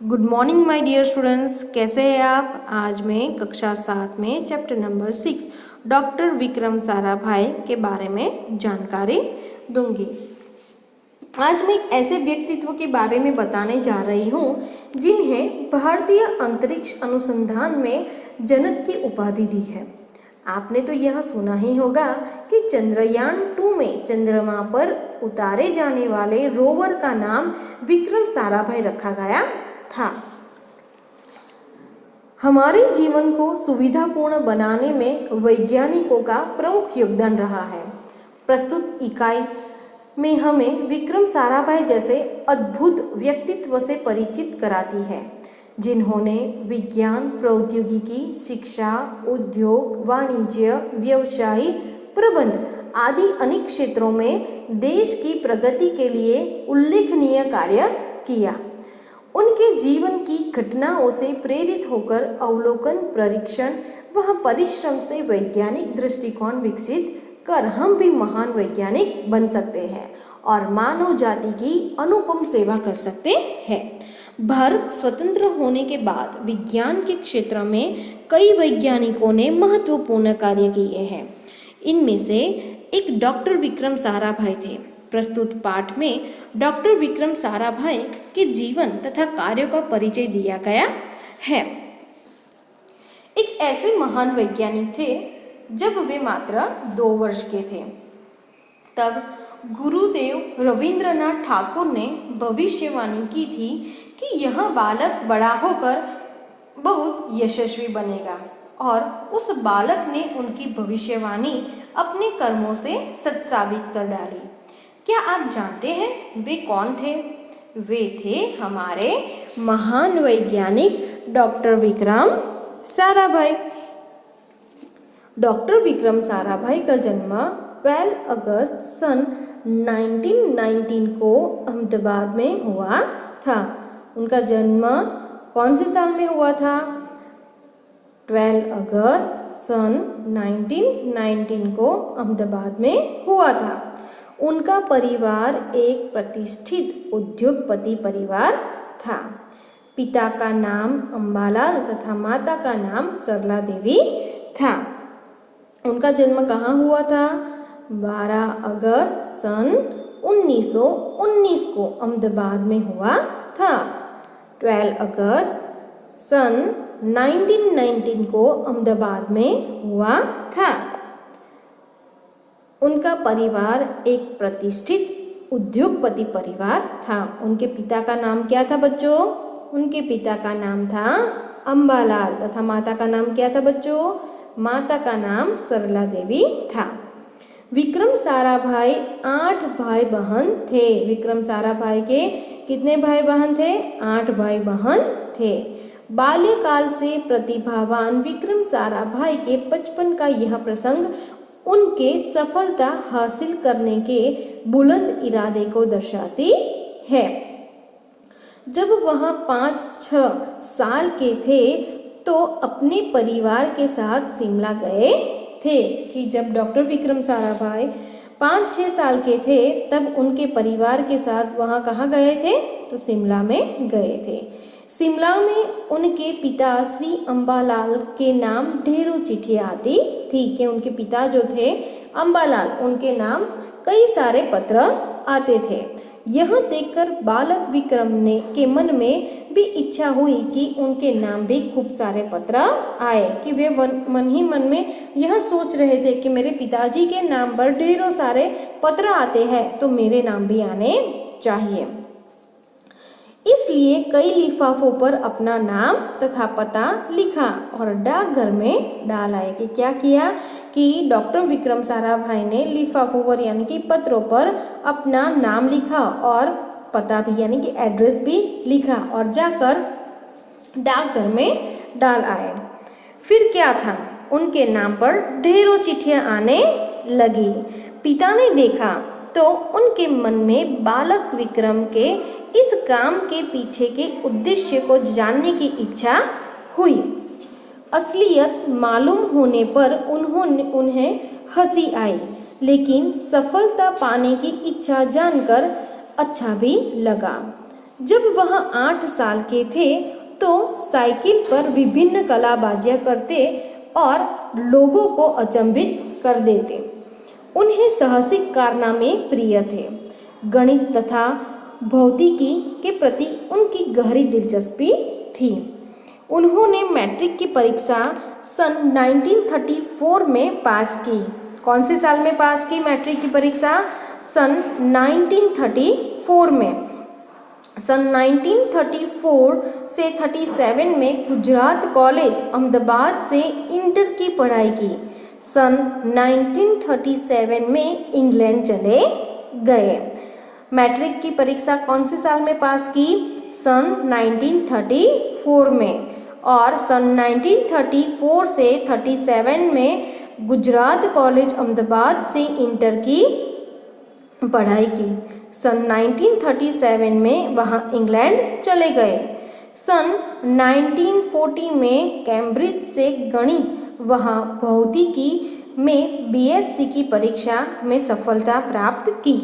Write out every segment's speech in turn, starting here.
Good morning my dear students, कैसे हैं आप। आज मैं कक्षा 7 में chapter number 6 doctor Vikram Sarabhai के बारे में जानकारी दूंगी। आज मैं एक ऐसे व्यक्तित्व के बारे में बताने जा रही हूँ जिन्हें भारतीय अंतरिक्ष अनुसंधान में जनक की उपाधि दी है। आपने तो यह सुना ही होगा कि चंद्रयान 2 में चंद्रमा पर उतारे जाने वाले रोवर का नाम विक्रम साराभाई रखा गया था। हमारे जीवन को सुविधापूर्ण बनाने में वैज्ञानिकों का प्रमुख योगदान रहा है। प्रस्तुत इकाई में हमें विक्रम साराभाई जैसे अद्भुत व्यक्तित्व से परिचित कराती है, जिन्होंने विज्ञान, प्रौद्योगिकी, शिक्षा, उद्योग, वाणिज्य, व्यवसाय, प्रबंध आदि अनेक क्षेत्रों में देश की प्रगति के लिए उल्लेखनीय कार्य किया। उनके जीवन की घटनाओं से प्रेरित होकर अवलोकन, परीक्षण व परिश्रम से वैज्ञानिक दृष्टिकोण विकसित कर हम भी महान वैज्ञानिक बन सकते हैं और मानव जाति की अनुपम सेवा कर सकते हैं। भारत स्वतंत्र होने के बाद विज्ञान के क्षेत्र में कई वैज्ञानिकों ने महत्वपूर्ण कार्य किए हैं। इनमें से एक डॉक्टर विक्रम साराभाई थे। प्रस्तुत पाठ में डॉक्टर विक्रम साराभाई के जीवन तथा कार्यों का परिचय दिया गया है। एक ऐसे महान वैज्ञानिक थे जब वे मात्र 2 वर्ष के थे, तब गुरुदेव रविंद्रनाथ ठाकुर ने भविष्यवाणी की थी कि यह बालक बड़ा होकर बहुत यशस्वी बनेगा, और उस बालक ने उनकी भविष्यवाणी अपने कर्मों से सच साबित कर डाली। क्या आप जानते हैं वे कौन थे? वे थे हमारे महान वैज्ञानिक डॉक्टर विक्रम साराभाई। डॉक्टर विक्रम साराभाई का जन्म 12 अगस्त सन 1919 को अहमदाबाद में हुआ था। उनका जन्म कौन से साल में हुआ था? 12 अगस्त सन 1919 को अहमदाबाद में हुआ था। उनका परिवार एक प्रतिष्ठित उद्योगपति परिवार था। पिता का नाम अंबालाल तथा माता का नाम सरला देवी था। उनका जन्म कहाँ हुआ था? 12 अगस्त सन 1919 को अहमदाबाद में हुआ था। 12 अगस्त सन 1919 को अहमदाबाद में हुआ था। उनका परिवार एक प्रतिष्ठित उद्योगपति परिवार था। उनके पिता का नाम क्या था बच्चों? उनके पिता का नाम था अंबालाल तथा माता का नाम क्या था बच्चों? माता का नाम सरला देवी था। विक्रम साराभाई 8 भाई बहन थे। विक्रम साराभाई के कितने भाई बहन थे? 8 भाई बहन थे। बाल्यकाल से प्रतिभावान विक्रम साराभाई के बचपन का यह प्रसंग उनके सफलता हासिल करने के बुलंद इरादे को दर्शाती है। जब वह 5-6 साल के थे तो अपने परिवार के साथ शिमला गए थे। कि जब डॉक्टर विक्रम साराभाई 5-6 साल के थे तब उनके परिवार के साथ वहाँ कहाँ गए थे? तो शिमला में गए थे। शिमला में उनके पिता श्री अंबालाल के नाम ढेरों चिट्ठियाँ आती थी कि उनके पिता जो थे अंबालाल, उनके नाम कई सारे पत्र आते थे। यह देखकर बालक विक्रम ने के मन में भी इच्छा हुई कि उनके नाम भी खूब सारे पत्र आए। कि वे मन ही मन में यह सोच रहे थे कि मेरे पिताजी के नाम पर ढेरों सारे पत्र आते हैं तो मेरे नाम भी आने चाहिए। इसलिए कई लिफाफों पर अपना नाम तथा पता लिखा और डाकघर में डाल आए। कि क्या किया कि डॉक्टर विक्रम साराभाई ने लिफाफों पर यानी कि पत्रों पर अपना नाम लिखा और पता भी यानी कि एड्रेस भी लिखा और जाकर डाकघर में डाल आए। फिर क्या था? उनके नाम पर ढेरों चिट्ठियाँ आने लगी। पिता ने देखा तो उनके मन में बालक विक्रम के इस काम के पीछे के उद्देश्य को जानने की इच्छा हुई। असलियत मालूम होने पर उन्हें हंसी आई, लेकिन सफलता पाने की इच्छा जानकर अच्छा भी लगा। जब वह 8 साल के थे तो साइकिल पर विभिन्न कलाबाजियां करते और लोगों को अचंभित कर देते। उन्हें साहसिक कारनामे प्रिय थे। गणित तथा भौतिकी के प्रति उनकी गहरी दिलचस्पी थी। उन्होंने मैट्रिक की परीक्षा सन 1934 में पास की। कौन से साल में पास की मैट्रिक की परीक्षा? सन 1934 में। सन 1934 से 37 में गुजरात कॉलेज अहमदाबाद से इंटर की पढ़ाई की। सन 1937 में इंग्लैंड चले गए। मैट्रिक की परीक्षा कौन से साल में पास की? सन 1934 में। और सन 1934 से 37 में गुजरात कॉलेज अहमदाबाद से इंटर की पढ़ाई की। सन 1937 में वहाँ इंग्लैंड चले गए। सन 1940 में कैम्ब्रिज से गणित वहाँ भौतिकी में बीएससी की परीक्षा में सफलता प्राप्त की।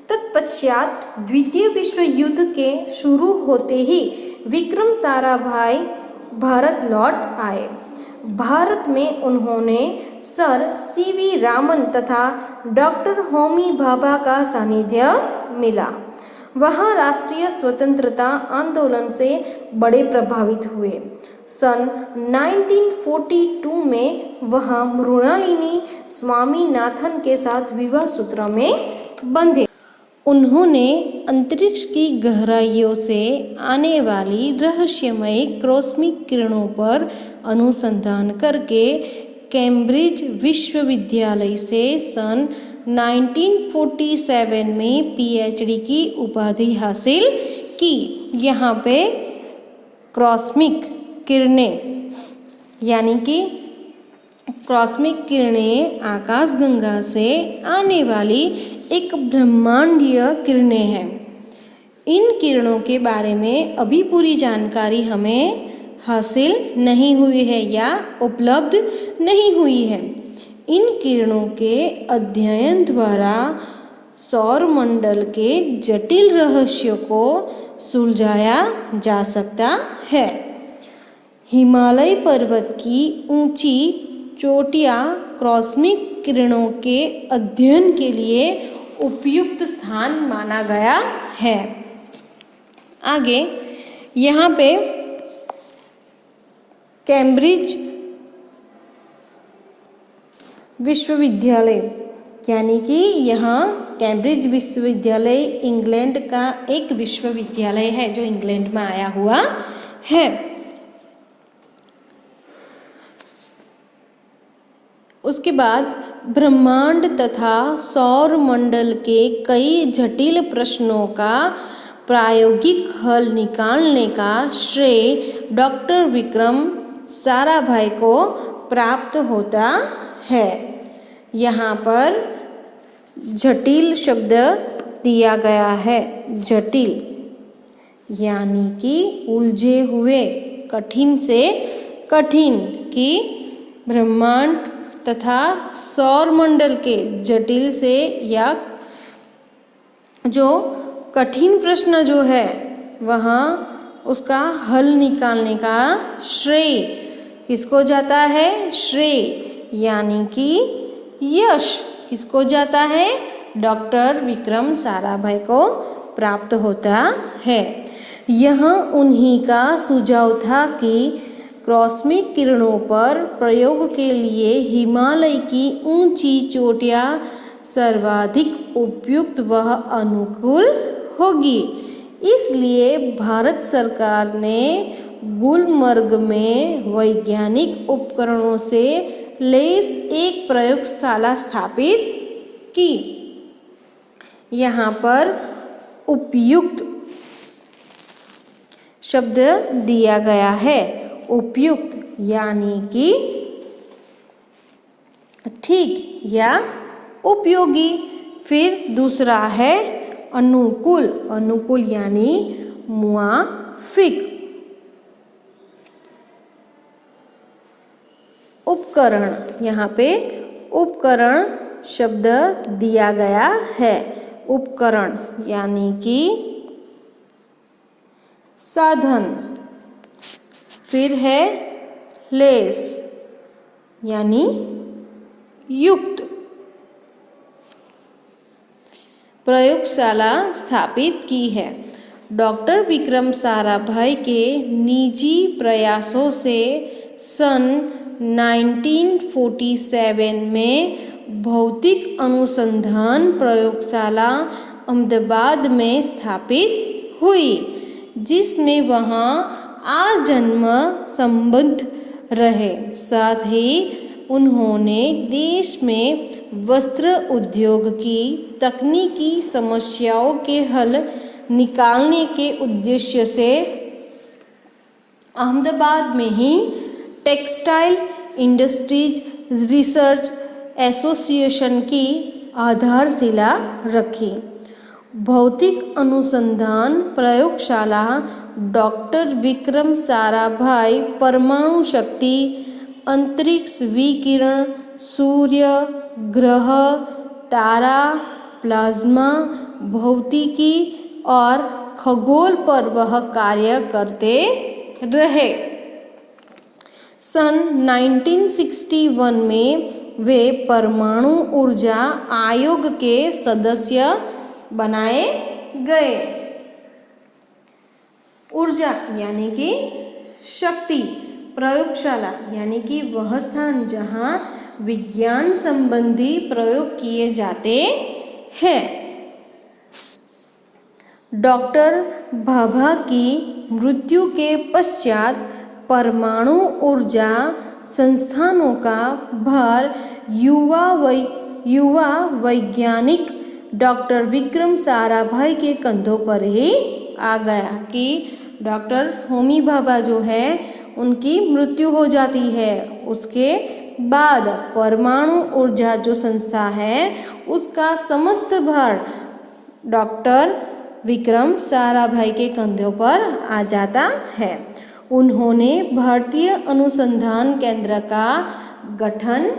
तत्पश्चात द्वितीय विश्व युद्ध के शुरू होते ही विक्रम साराभाई भारत लौट आए। भारत में उन्होंने सर सीवी रामन तथा डॉक्टर होमी भाभा का सानिध्य मिला। वहाँ राष्ट्रीय स्वतंत्रता आंदोलन से बड़े प्रभावित हुए। सन 1942 में वह मृणालिनी स्वामीनाथन के साथ विवाह सूत्र में बंधे। उन्होंने अंतरिक्ष की गहराइयों से आने वाली रहस्यमय कॉस्मिक किरणों पर अनुसंधान करके कैम्ब्रिज विश्वविद्यालय से सन 1947 में पीएचडी की उपाधि हासिल की। यहाँ पे कॉस्मिक किरणें यानी कि कॉस्मिक किरणें आकाशगंगा से आने वाली एक ब्रह्मांडीय किरणें हैं। इन किरणों के बारे में अभी पूरी जानकारी हमें हासिल नहीं हुई है या उपलब्ध नहीं हुई है। इन किरणों के अध्ययन द्वारा सौरमंडल के जटिल रहस्यों को सुलझाया जा सकता है। हिमालय पर्वत की ऊंची चोटियाँ कॉस्मिक किरणों के अध्ययन के लिए उपयुक्त स्थान माना गया है। आगे यहाँ पे कैम्ब्रिज विश्वविद्यालय यानी कि यहाँ कैम्ब्रिज विश्वविद्यालय इंग्लैंड का एक विश्वविद्यालय है जो इंग्लैंड में आया हुआ है। उसके बाद ब्रह्मांड तथा सौर मंडल के कई जटिल प्रश्नों का प्रायोगिक हल निकालने का श्रेय डॉक्टर विक्रम साराभाई को प्राप्त होता है। यहाँ पर जटिल शब्द दिया गया है। जटिल यानी कि उलझे हुए, कठिन से कठिन, कि ब्रह्मांड तथा सौरमंडल के जटिल से या जो कठिन प्रश्न जो है वहाँ उसका हल निकालने का श्रेय किसको जाता है? श्रेय यानी कि यश किसको जाता है? डॉक्टर विक्रम साराभाई को प्राप्त होता है। यह उन्हीं का सुझाव था कि कॉस्मिक किरणों पर प्रयोग के लिए हिमालय की ऊंची चोटियाँ सर्वाधिक उपयुक्त व अनुकूल होगी। इसलिए भारत सरकार ने गुलमर्ग में वैज्ञानिक उपकरणों से लैस एक प्रयोगशाला स्थापित की। यहाँ पर उपयुक्त शब्द दिया गया है। उपयुक्त यानी कि ठीक या उपयोगी। फिर दूसरा है अनुकूल। अनुकूल यानी मुआफिक। उपकरण, यहाँ पे उपकरण शब्द दिया गया है। उपकरण यानी कि साधन। फिर है लेस यानी युक्त। प्रयोगशाला स्थापित की है। डॉक्टर विक्रम साराभाई के निजी प्रयासों से सन 1947 में भौतिक अनुसंधान प्रयोगशाला अहमदाबाद में स्थापित हुई, जिसमें वहाँ आजन्म संबंध रहे। साथ ही उन्होंने देश में वस्त्र उद्योग की तकनीकी समस्याओं के हल निकालने के उद्देश्य से अहमदाबाद में ही टेक्सटाइल इंडस्ट्रीज रिसर्च एसोसिएशन की आधारशिला रखी। भौतिक अनुसंधान प्रयोगशाला डॉक्टर विक्रम साराभाई परमाणु शक्ति, अंतरिक्ष विकिरण, सूर्य, ग्रह, तारा, प्लाज्मा, भौतिकी और खगोल पर वह कार्य करते रहे। सन 1961 में वे परमाणु ऊर्जा आयोग के सदस्य बनाए गए। ऊर्जा यानी कि शक्ति, प्रयोगशाला यानी कि वह स्थान जहाँ विज्ञान संबंधी प्रयोग किए जाते हैं। डॉक्टर भाभा की मृत्यु के पश्चात परमाणु ऊर्जा संस्थानों का भार युवा वैज्ञानिक डॉक्टर विक्रम साराभाई के कंधों पर ही आ गया कि डॉक्टर होमी भाभा जो है उनकी मृत्यु हो जाती है। उसके बाद परमाणु ऊर्जा जो संस्था है उसका समस्त भार डॉक्टर विक्रम साराभाई के कंधों पर आ जाता है। उन्होंने भारतीय अनुसंधान केंद्र का गठन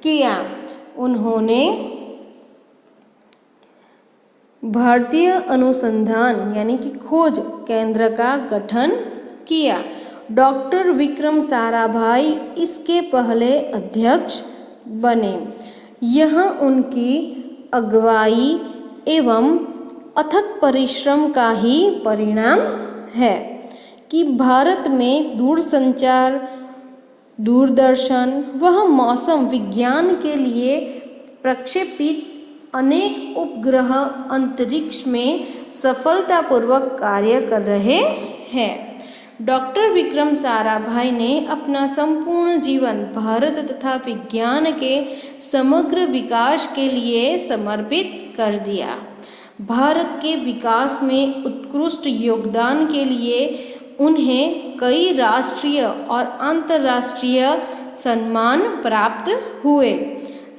किया। उन्होंने भारतीय अनुसंधान यानी कि खोज केंद्र का गठन किया। डॉक्टर विक्रम साराभाई इसके पहले अध्यक्ष बने। यहाँ उनकी अगुवाई एवं अथक परिश्रम का ही परिणाम है कि भारत में दूरसंचार, दूरदर्शन व मौसम विज्ञान के लिए प्रक्षेपित अनेक उपग्रह अंतरिक्ष में सफलतापूर्वक कार्य कर रहे हैं। डॉक्टर विक्रम साराभाई ने अपना संपूर्ण जीवन भारत तथा विज्ञान के समग्र विकास के लिए समर्पित कर दिया। भारत के विकास में उत्कृष्ट योगदान के लिए उन्हें कई राष्ट्रीय और अंतर्राष्ट्रीय सम्मान प्राप्त हुए।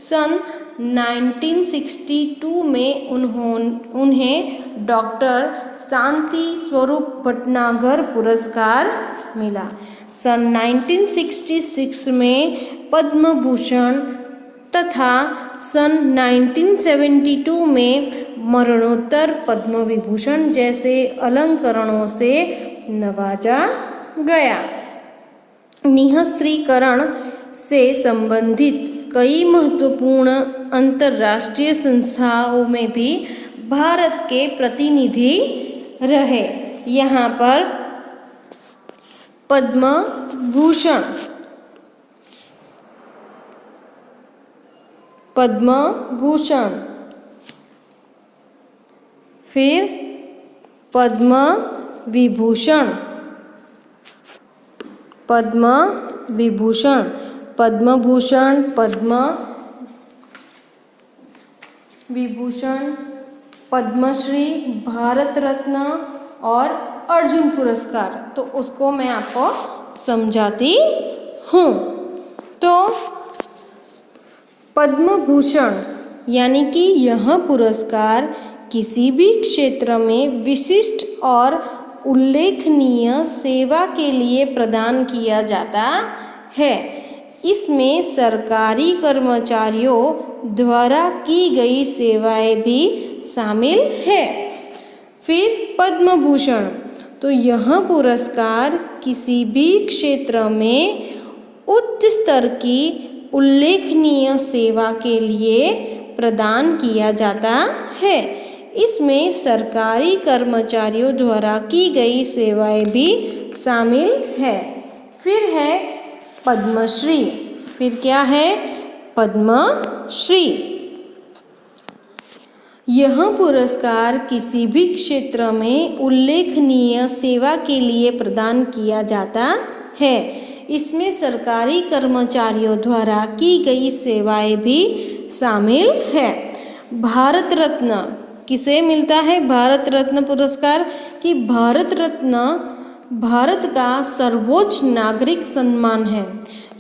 सन 1962 में उन्हें डॉक्टर शांति स्वरूप भटनागर पुरस्कार मिला। सन 1966 में पद्म भूषण तथा सन 1972 में मरणोत्तर पद्म विभूषण जैसे अलंकरणों से नवाजा गया। निःशस्त्रीकरण से संबंधित कई महत्वपूर्ण अंतर्राष्ट्रीय संस्थाओं में भी भारत के प्रतिनिधि रहे। यहाँ पर पद्म भूषण, फिर पद्म विभूषण, पद्म विभूषण, पद्मश्री, भारत रत्न और अर्जुन पुरस्कार। तो उसको मैं आपको समझाती हूँ। तो पद्म भूषण यानी कि यह पुरस्कार किसी भी क्षेत्र में विशिष्ट और उल्लेखनीय सेवा के लिए प्रदान किया जाता है। इसमें सरकारी कर्मचारियों द्वारा की गई सेवाएं भी शामिल है। फिर पद्म भूषण, तो यह पुरस्कार किसी भी क्षेत्र में उच्च स्तर की उल्लेखनीय सेवा के लिए प्रदान किया जाता है। इसमें सरकारी कर्मचारियों द्वारा की गई सेवाएं भी शामिल है। फिर है पद्मश्री। फिर क्या है? पद्मश्री। यह पुरस्कार किसी भी क्षेत्र में उल्लेखनीय सेवा के लिए प्रदान किया जाता है। इसमें सरकारी कर्मचारियों द्वारा की गई सेवाएं भी शामिल है। भारत रत्न किसे मिलता है? भारत रत्न पुरस्कार। कि भारत रत्न भारत का सर्वोच्च नागरिक सम्मान है।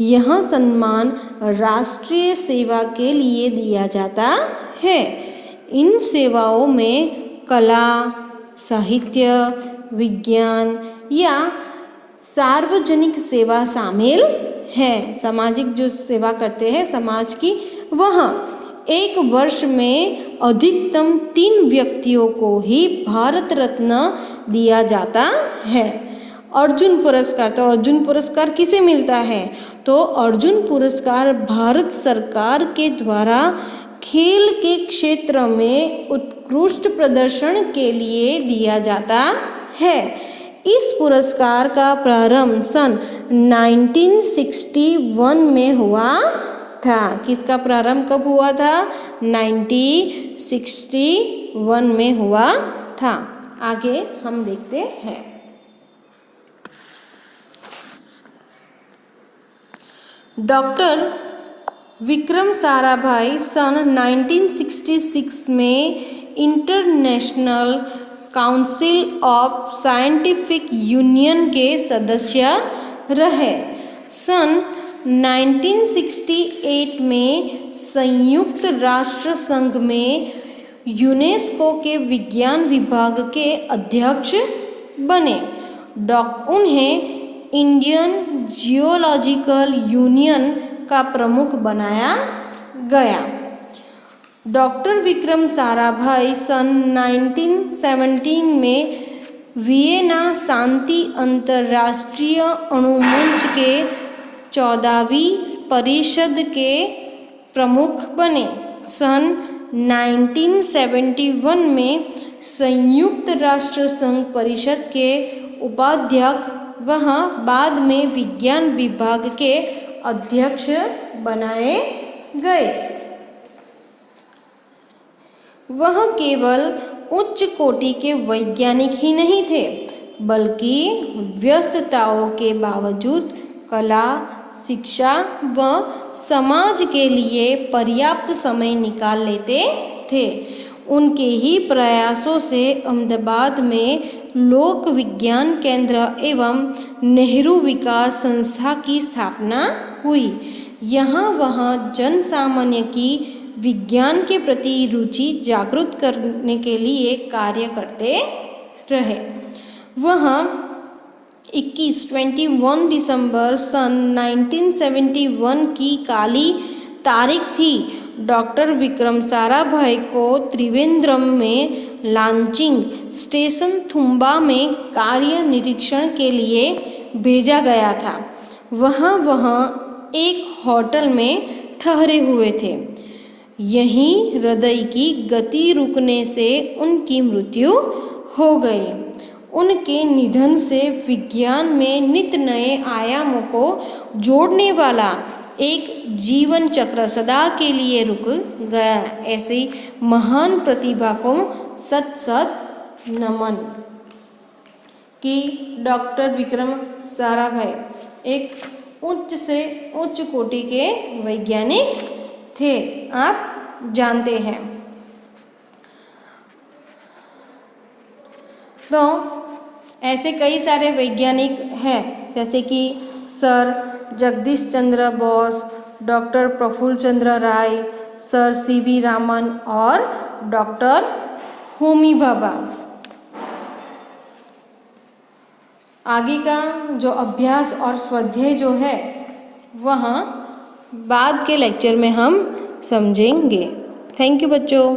यह सम्मान राष्ट्रीय सेवा के लिए दिया जाता है। इन सेवाओं में कला, साहित्य, विज्ञान या सार्वजनिक सेवा शामिल है। सामाजिक जो सेवा करते हैं समाज की, वह एक वर्ष में अधिकतम 3 व्यक्तियों को ही भारत रत्न दिया जाता है। अर्जुन पुरस्कार। तो अर्जुन पुरस्कार किसे मिलता है? तो अर्जुन पुरस्कार भारत सरकार के द्वारा खेल के क्षेत्र में उत्कृष्ट प्रदर्शन के लिए दिया जाता है। इस पुरस्कार का प्रारंभ सन 1961 में हुआ था। किसका प्रारंभ कब हुआ था? 1961 में हुआ था। आगे हम देखते हैं। डॉक्टर विक्रम साराभाई सन 1966 में international council of scientific union के सदस्य रहे। सन 1968 में संयुक्त राष्ट्र संघ में यूनेस्को के विज्ञान विभाग के अध्यक्ष बने। उन्हें इंडियन जियोलॉजिकल यूनियन का प्रमुख बनाया गया। डॉक्टर विक्रम साराभाई सन 1917 में वियना शांति अंतर्राष्ट्रीय अणुमंच के 14वीं परिषद के प्रमुख बने। सन 1971 में संयुक्त राष्ट्र संघ परिषद के उपाध्यक्ष, वह बाद में विज्ञान विभाग के अध्यक्ष बनाए गए। वह केवल उच्च कोटि के वैज्ञानिक ही नहीं थे, बल्कि व्यस्तताओं के बावजूद कला, शिक्षा व समाज के लिए पर्याप्त समय निकाल लेते थे। उनके ही प्रयासों से अहमदाबाद में लोक विज्ञान केंद्र एवं नेहरू विकास संस्था की स्थापना हुई। यहाँ वह जन सामान्य की विज्ञान के प्रति रुचि जागृत करने के लिए कार्य करते रहे। वह 21 दिसंबर सन 1971 की काली तारीख थी। डॉक्टर विक्रम साराभाई को त्रिवेंद्रम में लांचिंग स्टेशन थुम्बा में कार्य निरीक्षण के लिए भेजा गया था। वह एक होटल में ठहरे हुए थे। यहीं हृदय की गति रुकने से उनकी मृत्यु हो गई। उनके निधन से विज्ञान में नित नए आयामों को जोड़ने वाला एक जीवन चक्र सदा के लिए रुक गया। ऐसी महान प्रतिभा को सत सत नमन। कि डॉक्टर विक्रम साराभाई एक उच्च से उच्च कोटि के वैज्ञानिक थे, आप जानते हैं। तो ऐसे कई सारे वैज्ञानिक हैं, जैसे कि सर जगदीश चंद्र बोस, डॉक्टर प्रफुल्ल चंद्र राय, सर सीवी रामन और डॉक्टर होमी भाभा। आगे का जो अभ्यास और स्वाध्याय जो है वह बाद के लेक्चर में हम समझेंगे। थैंक यू बच्चों।